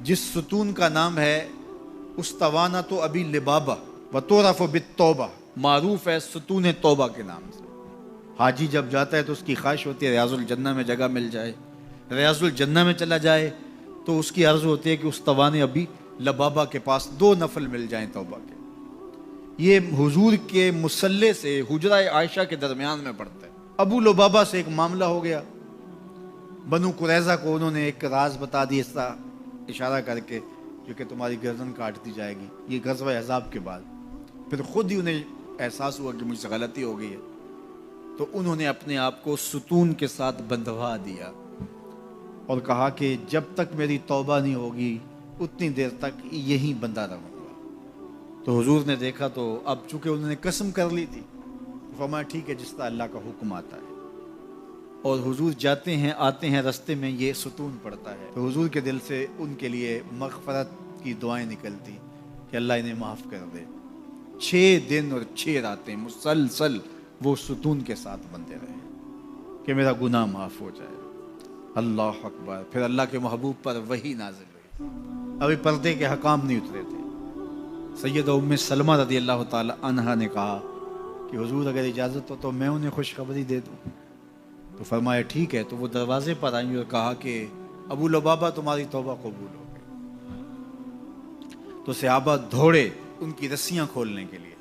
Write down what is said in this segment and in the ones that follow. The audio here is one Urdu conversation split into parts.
جس ستون کا نام ہے استوانا تو ابی لبابہ و تورف بالتوبہ، معروف ہے ستون توبہ کے نام سے۔ حاجی جب جاتا ہے تو اس کی خواہش ہوتی ہے ریاض الجنہ میں جگہ مل جائے، ریاض الجنہ میں چلا جائے تو اس کی عرض ہوتی ہے کہ استوان ابی لبابہ کے پاس 2 نفل مل جائیں توبہ کے۔ یہ حضور کے مصلے سے حجرہ عائشہ کے درمیان میں پڑتا ہے۔ ابو لبابہ سے ایک معاملہ ہو گیا، بنو قریظہ کو انہوں نے ایک راز بتا دی اس طرح اشارہ کر کے جو کہ تمہاری گردن کاٹ دی جائے گی، یہ غزوہ احزاب کے بعد۔ پھر خود ہی انہیں احساس ہوا کہ مجھ سے غلطی ہو گئی ہے، تو انہوں نے اپنے آپ کو ستون کے ساتھ بندھوا دیا اور کہا کہ جب تک میری توبہ نہیں ہوگی اتنی دیر تک یہیں بندہ رہوں گا۔ تو حضور نے دیکھا تو اب چونکہ انہوں نے قسم کر لی تھی، فرمایا ٹھیک ہے جس طرح اللہ کا حکم آتا ہے۔ اور حضور جاتے ہیں آتے ہیں، رستے میں یہ ستون پڑتا ہے تو حضور کے دل سے ان کے لیے مغفرت کی دعائیں نکلتی کہ اللہ انہیں معاف کر دے۔ 6 دن اور 6 راتیں مسلسل وہ ستون کے ساتھ بندے رہے کہ میرا گناہ معاف ہو جائے۔ اللہ اکبر۔ پھر اللہ کے محبوب پر وحی نازل ہوئی، ابھی پردے کے حکام نہیں اترے تھے۔ سیدہ ام سلمہ رضی اللہ تعالی عنہا نے کہا کہ حضور اگر اجازت ہو تو میں انہیں خوشخبری دے دوں۔ تو فرمایا ٹھیک ہے۔ تو وہ دروازے پر آئیں اور کہا کہ ابو لبابہ تمہاری توبہ قبول ہو گئی۔ تو صحابہ دوڑے ان کی رسیاں کھولنے کے لیے۔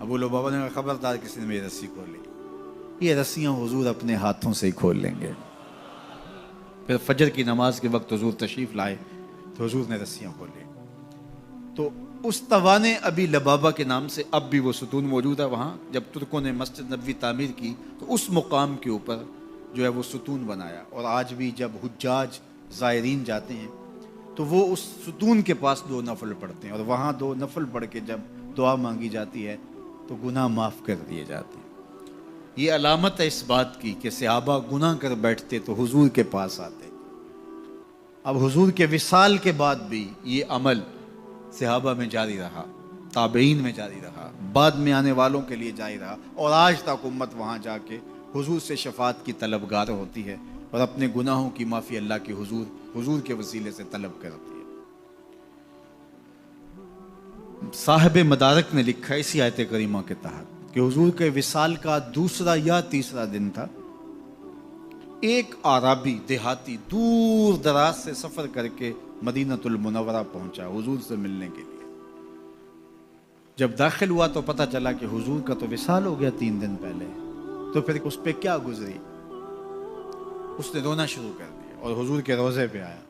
ابو لبابہ نے کہا خبردار کسی نے میری رسی کھول لی، یہ رسیاں حضور اپنے ہاتھوں سے ہی کھول لیں گے۔ پھر فجر کی نماز کے وقت حضور تشریف لائے تو حضور نے رسیاں کھولیں۔ تو استوان ابی لبابہ کے نام سے اب بھی وہ ستون موجود ہے وہاں۔ جب ترکوں نے مسجد نبوی تعمیر کی تو اس مقام کے اوپر جو ہے وہ ستون بنایا، اور آج بھی جب حجاج زائرین جاتے ہیں تو وہ اس ستون کے پاس 2 نفل پڑھتے ہیں، اور وہاں 2 نفل پڑھ کے جب دعا مانگی جاتی ہے تو گناہ معاف کر دیے جاتے ہیں۔ یہ علامت ہے اس بات کی کہ صحابہ گناہ کر بیٹھتے تو حضور کے پاس آتے۔ اب حضور کے وصال کے بعد بھی یہ عمل صحابہ میں جاری رہا، تابعین میں جاری رہا، بعد میں آنے والوں کے لیے جاری رہا، اور آج تک امت وہاں جا کے حضور سے شفاعت کی طلبگار ہوتی ہے اور اپنے گناہوں کی معافی اللہ کے حضور کے وسیلے سے طلب کرتی ہے۔ صاحب مدارک نے لکھا اسی آیت کریمہ کے تحت کہ حضور کے وصال کا 2 یا 3 دن تھا، ایک عربی دیہاتی دور دراز سے سفر کر کے مدینہ المنورہ پہنچا حضور سے ملنے کے لیے۔ جب داخل ہوا تو پتہ چلا کہ حضور کا تو وصال ہو گیا 3 دن پہلے، تو پھر اس پہ کیا گزری، اس نے رونا شروع کر دیا اور حضور کے روضے پہ آیا،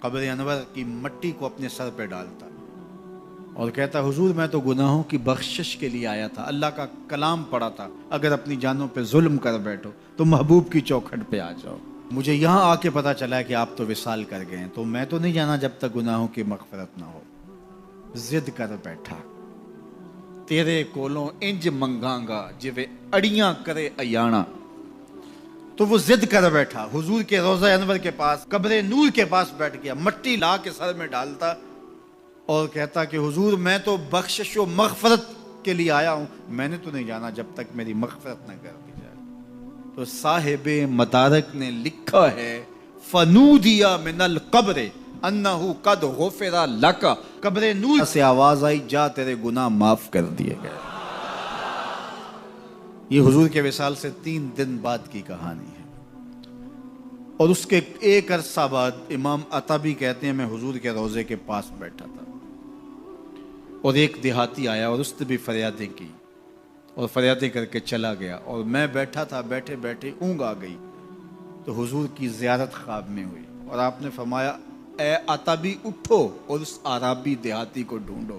قبر انور کی مٹی کو اپنے سر پہ ڈالتا اور کہتا حضور میں تو گناہوں کی بخشش کے لیے آیا تھا، اللہ کا کلام پڑھا تھا، اگر اپنی جانوں پہ ظلم کر بیٹھو تو محبوب کی چوکھٹ پہ آ جاؤ۔ مجھے یہاں آ کے پتا چلا کہ آپ تو وصال کر گئے ہیں، تو میں تو نہیں جانا جب تک گناہوں کی مغفرت نہ ہو۔ ضد کر بیٹھا، تیرے کولوں انج منگاں گا جویں اڑیاں کرے ایانا۔ تو وہ ضد کر بیٹھا، حضور کے روضہ انور کے پاس قبر نور کے پاس بیٹھ گیا، مٹی لا کے سر میں ڈالتا اور کہتا کہ حضور میں تو بخشش و مغفرت کے لیے آیا ہوں، میں نے تو نہیں جانا جب تک میری مغفرت نہ کر دی جائے۔ تو صاحب مدارک نے لکھا ہے فنودی من القبر انہ قد غفر لک، قبر نور سے آواز آئی جا تیرے گناہ معاف کر دیے گئے۔ یہ حضور کے وصال سے 3 دن بعد کی کہانی ہے، اور اس کے ایک عرصہ بعد امام عطبی کہتے ہیں میں حضور کے روضے کے پاس بیٹھا تھا اور ایک دیہاتی آیا اور اس نے بھی فریادیں کی اور فریادیں کر کے چلا گیا، اور میں بیٹھا تھا، بیٹھے بیٹھے اونگ آ گئی تو حضور کی زیارت خواب میں ہوئی، اور آپ نے فرمایا اے عطبی اٹھو اور اس عربی دیہاتی کو ڈھونڈو،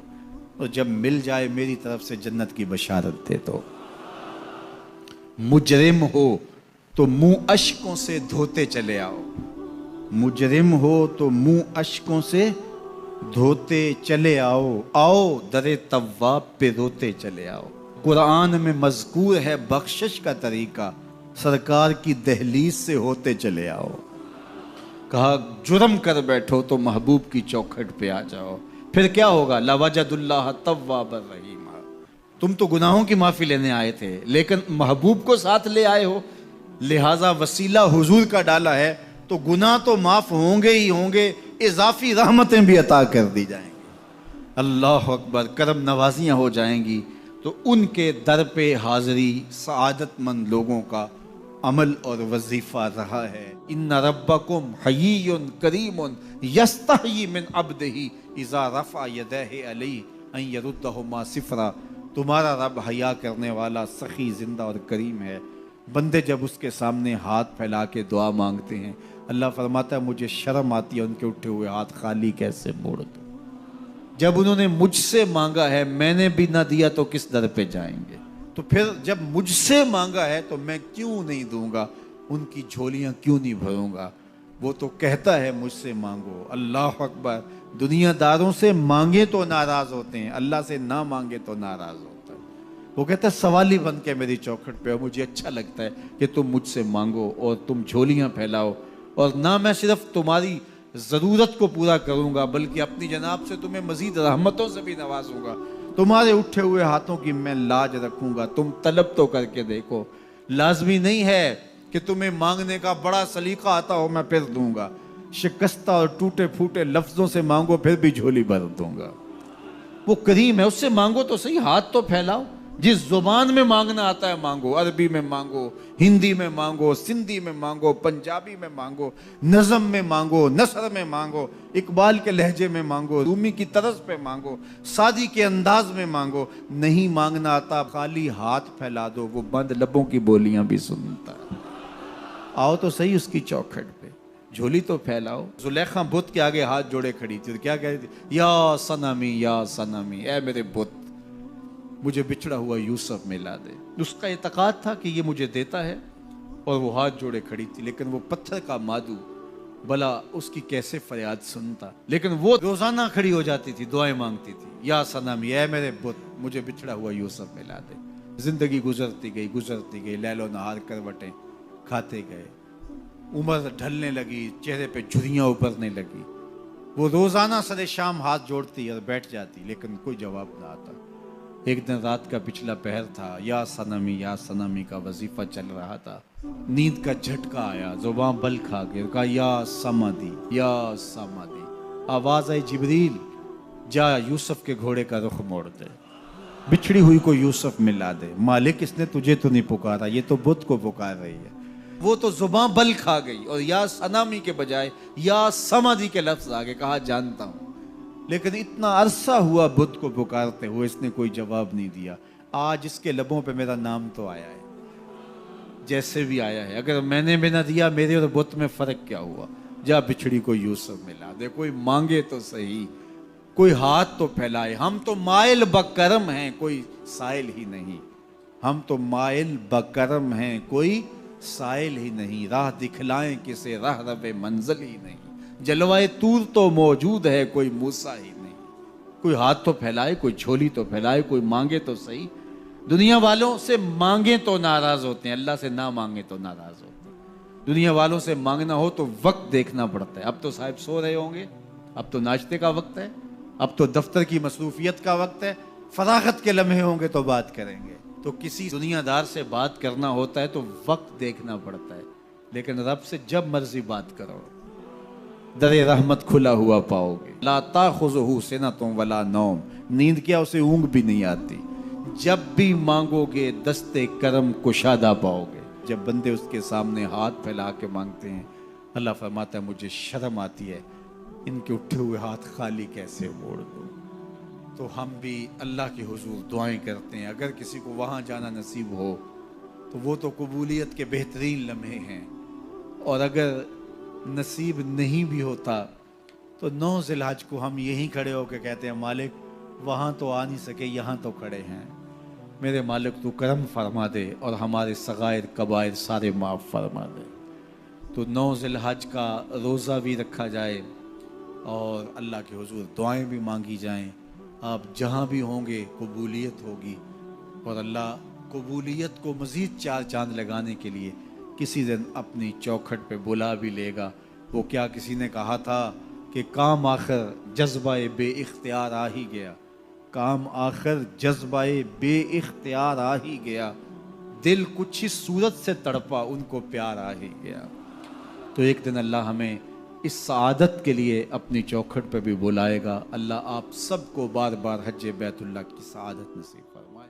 اور جب مل جائے میری طرف سے جنت کی بشارت دے دو۔ مجرم ہو تو منہ اشکوں سے دھوتے چلے آؤ، مجرم ہو تو منہ اشکوں سے دھوتے چلے آؤ، آؤ در تواب پہ روتے چلے آؤ۔ قرآن میں مذکور ہے بخشش کا طریقہ، سرکار کی دہلیز سے ہوتے چلے آؤ۔ کہا جرم کر بیٹھو تو محبوب کی چوکھٹ پہ آ جاؤ، پھر کیا ہوگا لوجد اللہ توابا رحیما۔ تم تو گناہوں کی معافی لینے آئے تھے لیکن محبوب کو ساتھ لے آئے ہو، لہٰذا وسیلہ حضور کا ڈالا ہے تو گناہ تو معاف ہوں گے ہی ہوں گے، اضافی رحمتیں بھی عطا کر دی جائیں گی۔ اللہ اکبر، کرم نوازیاں ہو جائیں گی، تو ان کے در پہ حاضری سعادت مند لوگوں کا عمل اور وظیفہ رہا ہے۔ ان ربکم حیی کریم یستحیی من عبدہ اذا رفع یدیہ علیہ ان یردہما صفرا۔ تمہارا رب حیا کرنے والا، سخی، زندہ اور کریم ہے۔ بندے جب اس کے سامنے ہاتھ پھیلا کے دعا مانگتے ہیں، اللہ فرماتا ہے مجھے شرم آتی ہے ان کے اٹھے ہوئے ہاتھ خالی کیسے موڑ دوں۔ جب انہوں نے مجھ سے مانگا ہے، میں نے بھی نہ دیا تو کس در پہ جائیں گے؟ تو پھر جب مجھ سے مانگا ہے تو میں کیوں نہیں دوں گا، ان کی جھولیاں کیوں نہیں بھروں گا؟ وہ تو کہتا ہے مجھ سے مانگو۔ اللہ اکبر، دنیا داروں سے مانگے تو ناراض ہوتے ہیں، اللہ سے نہ مانگے تو ناراض ہوتا ہے۔ وہ کہتا ہے سوالی بن کے میری چوکھٹ پہ ہو، مجھے اچھا لگتا ہے کہ تم مجھ سے مانگو اور تم جھولیاں پھیلاؤ، اور نہ میں صرف تمہاری ضرورت کو پورا کروں گا بلکہ اپنی جناب سے تمہیں مزید رحمتوں سے بھی نوازوں گا۔ تمہارے اٹھے ہوئے ہاتھوں کی میں لاج رکھوں گا، تم طلب تو کر کے دیکھو۔ لازمی نہیں ہے کہ تمہیں مانگنے کا بڑا سلیقہ آتا ہو میں پھر دوں گا، شکستہ اور ٹوٹے پھوٹے لفظوں سے مانگو پھر بھی جھولی بھر دوں گا۔ وہ کریم ہے، اس سے مانگو تو صحیح، ہاتھ تو پھیلاؤ۔ جس زبان میں مانگنا آتا ہے مانگو، عربی میں مانگو، ہندی میں مانگو، سندھی میں مانگو، پنجابی میں مانگو، نظم میں مانگو، نثر میں مانگو، اقبال کے لہجے میں مانگو، رومی کی طرز پہ مانگو، سادی کے انداز میں مانگو۔ نہیں مانگنا آتا، خالی ہاتھ پھیلا دو، وہ بند لبوں کی بولیاں بھی سنتا ہے۔ آؤ تو صحیح اس کی چوکھٹ پہ، جھولی تو پھیلاؤ۔ زلیخا بت کے آگے ہاتھ جوڑے کھڑی تھی تو کیا کہہ رہی تھی؟ یا صنمی، یا صنمی، اے میرے بت، مجھے بچھڑا ہوا یوسف ملا دے۔ اس کا اعتقاد تھا کہ یہ مجھے دیتا ہے، اور وہ ہاتھ جوڑے کھڑی تھی، لیکن وہ پتھر کا مادو بھلا اس کی کیسے فریاد سنتا۔ لیکن وہ روزانہ کھڑی ہو جاتی تھی، دعائیں مانگتی تھی، یا صنمی، اے میرے بت، مجھے بچھڑا ہوا یوسف ملا دے۔ زندگی گزرتی گئی، لیل و نہار کروٹیں کھاتے گئے، عمر ڈھلنے لگی، چہرے پہ جھریاں ابھرنے لگی۔ وہ روزانہ سر شام ہاتھ جوڑتی اور بیٹھ جاتی، لیکن کوئی جواب نہ آتا۔ ایک دن رات کا پچھلا پہر تھا، یا صنمی کا وظیفہ چل رہا تھا، نیند کا جھٹکا آیا، زباں بل کھا گیا، کہا یا سمادی، یا سمادی۔ آواز آئی جبریل، جا یوسف کے گھوڑے کا رخ موڑ دے، بچھڑی ہوئی کو یوسف ملا دے۔ مالک اس نے تجھے تو نہیں پکارا، یہ تو بت کو پکار رہی ہے۔ وہ تو زباں بل کھا گئی اور یا صنمی کے بجائے یا سمادی کے لفظ آگے، کہا جانتا ہوں۔ لیکن اتنا عرصہ ہوا بت کو پکارتے ہوئے، اس نے کوئی جواب نہیں دیا۔ آج اس کے لبوں پہ میرا نام تو آیا ہے، جیسے بھی آیا ہے۔ اگر میں نے بھی نہ دیا، میرے اور بت میں فرق کیا ہوا؟ جا بچھڑی کو یوسف ملا دے۔ کوئی مانگے تو صحیح، کوئی ہاتھ تو پھیلائے۔ ہم تو مائل بکرم ہیں، کوئی سائل ہی نہیں۔ ہم تو مائل بکرم ہیں، کوئی سائل ہی نہیں۔ راہ دکھلائیں کسے، راہ رب منزل ہی نہیں۔ جلوائے طور تو موجود ہے، کوئی موسیٰ ہی نہیں۔ کوئی ہاتھ تو پھیلائے، کوئی جھولی تو پھیلائے، کوئی مانگے تو صحیح۔ دنیا والوں سے مانگیں تو ناراض ہوتے ہیں، اللہ سے نہ مانگیں تو ناراض ہوتے ہیں۔ دنیا والوں سے مانگنا ہو تو وقت دیکھنا پڑتا ہے۔ اب تو صاحب سو رہے ہوں گے، اب تو ناشتے کا وقت ہے، اب تو دفتر کی مصروفیت کا وقت ہے، فراغت کے لمحے ہوں گے تو بات کریں گے۔ تو کسی دنیا دار سے بات کرنا ہوتا ہے تو وقت دیکھنا پڑتا ہے، لیکن رب سے جب مرضی بات کرو، در رحمت کھلا ہوا پاؤ گے۔ لا تاخذہ سنۃ ولا نوم، نیند کیا، اسے اونگ بھی نہیں آتی۔ جب بھی مانگو گے دستے کرم کشادہ پاؤ گے۔ جب بندے اس کے سامنے ہاتھ پھیلا کے مانگتے ہیں، اللہ فرماتا ہے مجھے شرم آتی ہے، ان کے اٹھے ہوئے ہاتھ خالی کیسے موڑ دوں۔ تو ہم بھی اللہ کے حضور دعائیں کرتے ہیں، اگر کسی کو وہاں جانا نصیب ہو تو وہ تو قبولیت کے بہترین لمحے ہیں، اور اگر نصیب نہیں بھی ہوتا تو 9 ذی الحج کو ہم یہیں کھڑے ہو کے کہتے ہیں مالک وہاں تو آ نہیں سکے، یہاں تو کھڑے ہیں، میرے مالک تو کرم فرما دے اور ہمارے صغائر کبائر سارے معاف فرما دے۔ تو 9 ذی الحج کا روزہ بھی رکھا جائے اور اللہ کے حضور دعائیں بھی مانگی جائیں۔ آپ جہاں بھی ہوں گے قبولیت ہوگی، اور اللہ قبولیت کو مزید 4 چاند لگانے کے لیے کسی دن اپنی چوکھٹ پہ بلا بھی لے گا۔ وہ کیا کسی نے کہا تھا کہ کام آخر جذبہ بے اختیار آ ہی گیا، کام آخر جذبہ بے اختیار آ ہی گیا، دل کچھ ہی صورت سے تڑپا ان کو پیار آ ہی گیا۔ تو ایک دن اللہ ہمیں اس سعادت کے لیے اپنی چوکھٹ پہ بھی بلائے گا۔ اللہ آپ سب کو بار بار حج بیت اللہ کی سعادت نصیب فرمائے۔